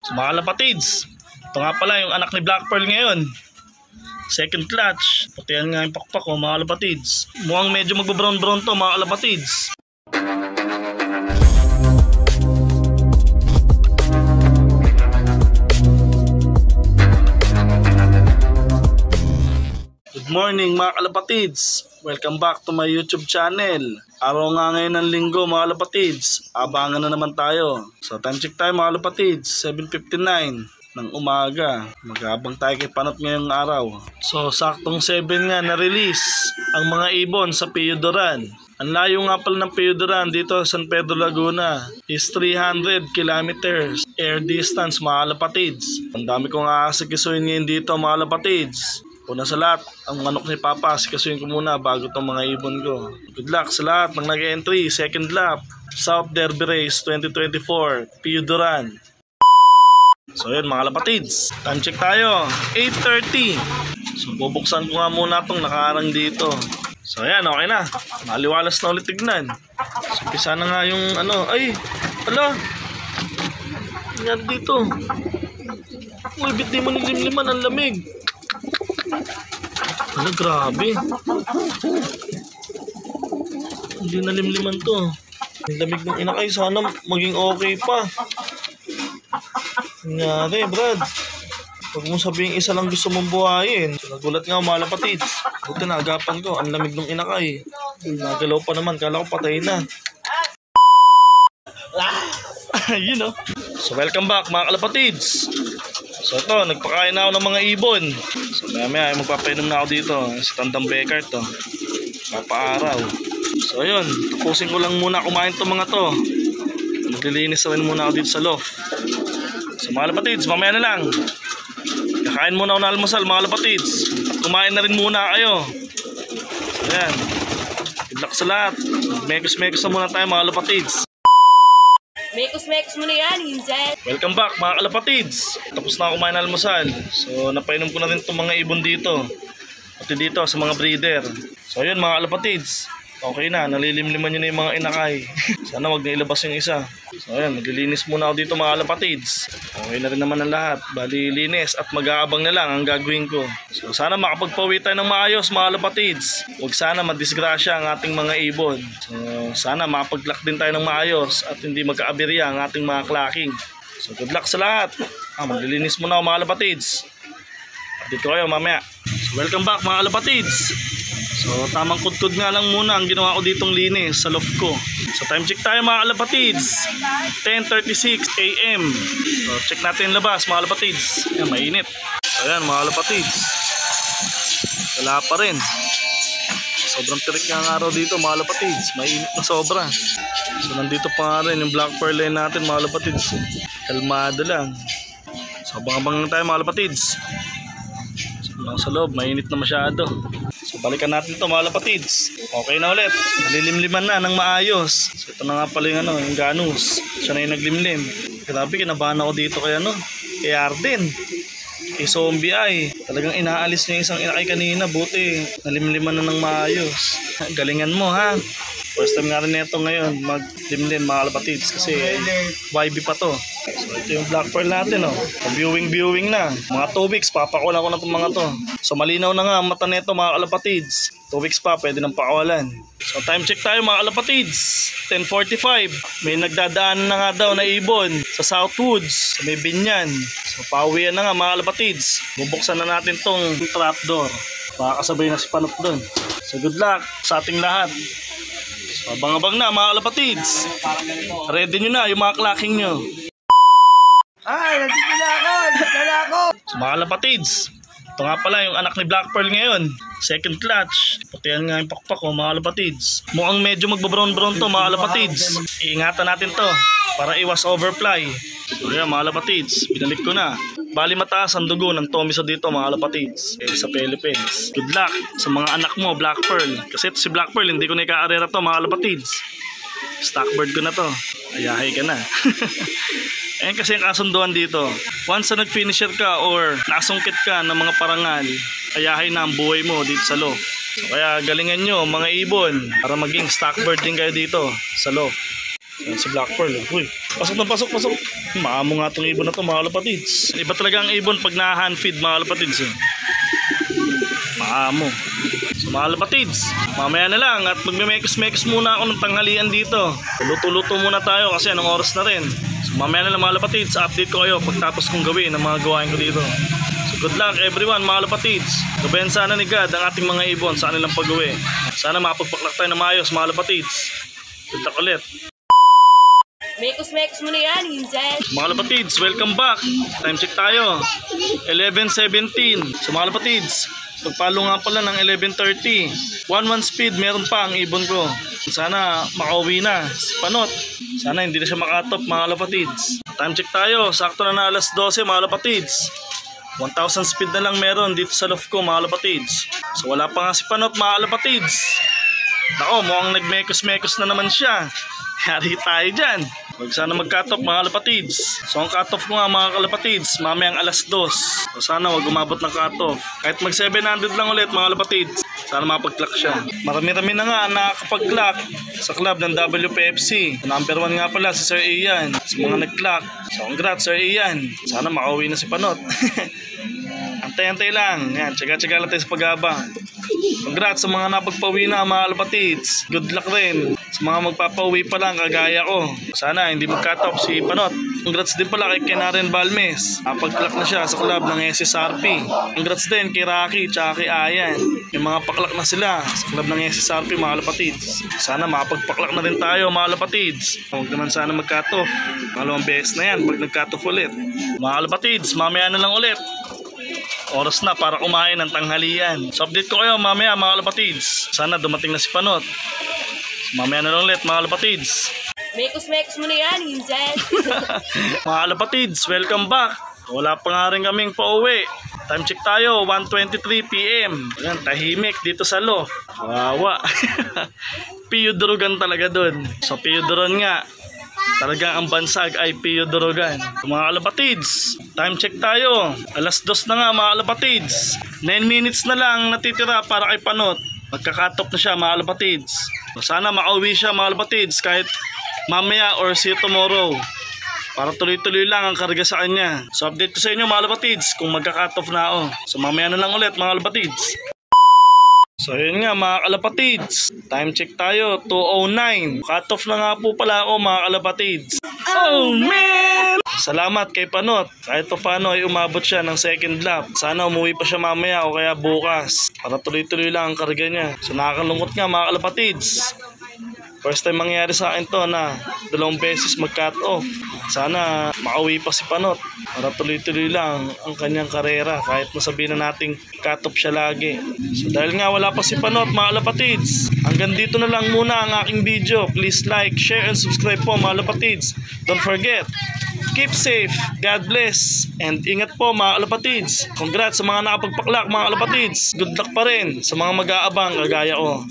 So mga kalapatids, ito nga pala yung anak ni Black Pearl ngayon. Second clutch. Putihan nga yung pakpak ko mga kalapatids. Mukhang medyo magbo-brown-brown to mga kalapatids. Good morning mga kalapatids. Welcome back to my YouTube channel. Araw nga ngayon ng linggo mga kalapatids. Abangan na naman tayo. So time check tayo mga kalapatids. 7:59 ng umaga. Mag-aabang tayo kay Panot ngayong araw. So saktong 7 nga na-release ang mga ibon sa Piyudoran. Ang layo nga pala ng Piyudoran dito sa San Pedro, Laguna is 300 kilometers air distance mga kalapatids. Ang dami kong aasikisuin ngayon dito mga kalapatids. Una sa lahat, ang manok ni Papa, sikasuin ko muna bago itong mga ibon ko. Good luck sa lahat ng nag-entry, second lap, South Derby Race 2024, Piyudoran. So yun mga kalapatids, time check tayo, 8:30. So bubuksan ko nga muna itong nakaarang dito. So yan, okay na, maliwalas na ulit tignan. So pisa na nga yung ay, ala, nangyari dito. Uy, bit di mo nilimliman, ang lamig. Ano, grabe. Hindi nalimliman to. Ang lamig ng inakay. Sana maging okay pa. Nangyari, Brad. Huwag mo sabihin isa lang gusto mong buhayin. So, nagulat nga mga kalapatids. Buti naagapan ko. Ang lamig ng inakay. Nagalaw pa naman. Kala ko patay na. You know. So welcome back mga kalapatids. So ito, nagpakain na ako ng mga ibon. So maya ay magpapainom na ako dito. Si Tandang Becker to. Papaaraw. So ayun, tapusin ko lang muna kumain itong mga to. Maglilinis rin muna ako dito sa loft. So mga kalapatids, mamaya na lang. Kakain muna ako ng almusal mga kalapatids. At kumain na rin muna kayo. So ayan. Good luck sa lahat. Mekos-mekos na muna tayo mga kalapatids. Mekos mo na yan, Hinzel. Welcome back mga kalapatids. Tapos na ako kumain ng almusal. So napainom ko na rin itong mga ibon dito. Pati dito sa mga breeder. So yun mga kalapatids. Okay na, nalilimliman nyo na yung mga inakay. Sana wag na ilabas yung isa. So ayan, maglilinis muna ako dito mga kalapatids. Okay na rin naman ang lahat. Bali linis at mag-aabang na lang ang gagawin ko. So sana makapagpawi tayo ng maayos mga kalapatids. Huwag sana madisgrasya ang ating mga ibon. So sana makapag-lock din tayo ng maayos at hindi magka-aberya ang ating mga clacking. So good luck sa lahat. Maglilinis muna ako mga kalapatids. Dito kayo mamaya. So welcome back mga kalapatids. So tamang kudkod nga lang muna ang ginawa ko ditong linis sa loft ko. So time check tayo mga kalapatids, 10:36 AM. So check natin yung labas mga kalapatids. Ayan, mainit. So ayan mga kalapatids, wala pa rin. Sobrang tirik nga ang araw dito mga kalapatids. Mainit na sobra. So nandito pa nga rin yung Black Pearl line natin mga kalapatids. Kalmado lang. So abang-abang lang tayo mga kalapatids. So sa loob, mainit na masyado. So balikan natin to mga kalapatids. Okay na ulit, nalilimliman na ng maayos. So ito na nga pala yung yung Ganus. Siya na yung naglimlim. Grabe, kinabahan ako dito kay kay Arden, kay Zombie Eye. Talagang inaalis niya isang inakay kanina. Buti nalimliman na ng maayos. Galingan mo ha. First time nga rin nito ngayon maglimlim mga kalapatids. Kasi YB pa to. So ito yung Black Pearl natin viewing na. Mga 2 weeks papakulan ko na itong mga to. So malinaw na nga ang mata nito mga kalapatids. 2 weeks pa pwede nang pakawalan. So time check tayo mga kalapatids, 10:45. May nagdadaan na nga daw na ibon sa Southwoods, sa may Binyan. So pauwian na nga mga kalapatids. Bubuksan na natin tong trapdoor. Baka kasabay na si Panot doon. So good luck sa ating lahat. So abang-abang na mga kalapatids. Ready nyo na yung mga clacking nyo. Ay, nandito na ako! So mga kalapatids, ito nga pala yung anak ni Black Pearl ngayon. Second clutch. Putihan nga yung pakpak ko mga kalapatids. Mukhang medyo magbo-brown-brown to mga kalapatids. Iingatan natin to para iwas overfly. So yan mga kalapatids, binalik ko na. Bali mataas ang dugo ng Tomiso dito mga kalapatids sa Philippines. Good luck sa mga anak mo Black Pearl. Kasi ito si Black Pearl, hindi ko na ika-arera to mga kalapatids. Stockbird ko na to. Ayahay ka na. Ayan kasi ang kasunduan dito. Once na nag-finisher ka or nasungkit ka ng mga parangal, ayahay na ang buhay mo dito sa loft. So, kaya galingan nyo mga ibon para maging stockbird din kayo dito sa loft. Yan si Black Pearl. Uy, pasok na pasok, pasok. Maamo nga itong ibon na to mga kalapatids. Iba talaga ang ibon pag na-hand feed mga kalapatids. Maamo. So mga kalapatids, mamaya na lang at magme-mekos-mekos muna ako ng tanghalian dito. Luto-luto muna tayo kasi anong oras na rin. So mamaya na lang mga kalapatids, update ko kayo pagtapos kong gawin ang mga gawain ko dito. So good luck everyone mga kalapatids. Gabayan sana ni God ang ating mga ibon sa kanilang pag-uwi. Sana makapagpaklak tayo na maayos mga kalapatids. Good luck ulit. Mekos mo na yan, Hinzel. Mga kalapatids, welcome back. Time check tayo. 11:17. So mga kalapatids, pagpalo nga pala ng 11:30. 1-1 speed, meron pa ang ibon ko. Sana makauwi na si Panot. Sana hindi na siya makatop mga kalapatids. Time check tayo, sakto na alas 12 mga kalapatids. 1,000 speed na lang meron dito sa loft ko mga kalapatids. So wala pa nga si Panot mga kalapatids. Nako, mukhang nagmekos-mekos na naman siya. Yari tayo dyan. Huwag sana mag-cut-off mga kalapatids. So ang cut-off ko nga mga kalapatids, mamayang alas 2. So sana huwag umabot ng cut-off. Kahit mag 700 lang ulit mga kalapatids, sana mapag-clock siya. Marami-rami na nga nakakapag-clock sa club ng WPFC. Number 1 nga pala si Sir Ian. Sa mga nag-clock. So congrats Sir Ian. Sana makauwi na si Panot. Antay-antay lang. Yan, tsaga-tsaga lang tayo sa pag-abang. Congrats sa mga napagpauwi na mga kalapatids. Good luck rin sa mga magpapauwi pa lang kagaya ko. Sana hindi mag-cut-off si Panot. Congrats din pala kay Kenaren Balmes. Napag-clock na siya sa club ng SSRP. Congrats din kay Rocky at kay Ayan. Yung mga paklak na sila sa club ng SSRP mga kalapatids. Sana makapagpaklak na rin tayo mga kalapatids. Huwag naman sana mag-cut-off. Pangalawang beses na yan pag nag-cut-off ulit. Mga kalapatids, mamaya na lang ulit. Oras na para kumain ng tanghalian. So update ko kayo mamaya mga kalapatids. Sana dumating na si Panot. Mamaya na lang ulit mga kalapatids. Mekos mo na yan, Hinzel. Mga kalapatids, welcome back. Wala pa nga rin kaming pauwi. Time check tayo, 1:23 PM. Ayan, tahimik dito sa loft. Wawa. Piyodorogan talaga dun. So piyodorogan nga. Talagang ang bansag ay piyodorogan. Mga kalapatids, time check tayo. Alas 2 na nga mga kalapatids. 9 minutes na lang natitira para kay Panot. Magkakatop na siya mga kalapatids. Sana makauwi siya mga kalapatids kahit mamaya or see you tomorrow. Para tuloy-tuloy lang ang karga sa kanya. So update ko sa inyo mga kalapatids kung magka-cut-off na ako. So mamaya na lang ulit mga kalapatids. So yun nga mga kalapatids. Time check tayo, 2:09. Cut-off na nga po pala ako mga kalapatids. Oh man! Salamat kay Panot. Kahit pa paano ay umabot siya ng second lap. Sana umuwi pa siya mamaya o kaya bukas. Para tuloy-tuloy lang ang karga niya. So nakakalungkot nga mga kalapatids. First time mangyari sa akin to na 2 beses mag-cut off. Sana makauwi pa si Panot para tuloy-tuloy lang ang kanyang karera kahit nasabihin na nating cut off siya lagi. So dahil nga wala pa si Panot mga kalapatids, hanggang dito na lang muna ang aking video. Please like, share, and subscribe po mga kalapatids. Don't forget, keep safe, God bless, and ingat po mga kalapatids. Congrats sa mga nakapagpaklak mga kalapatids. Good luck pa rin sa mga mag-aabang kagaya ko.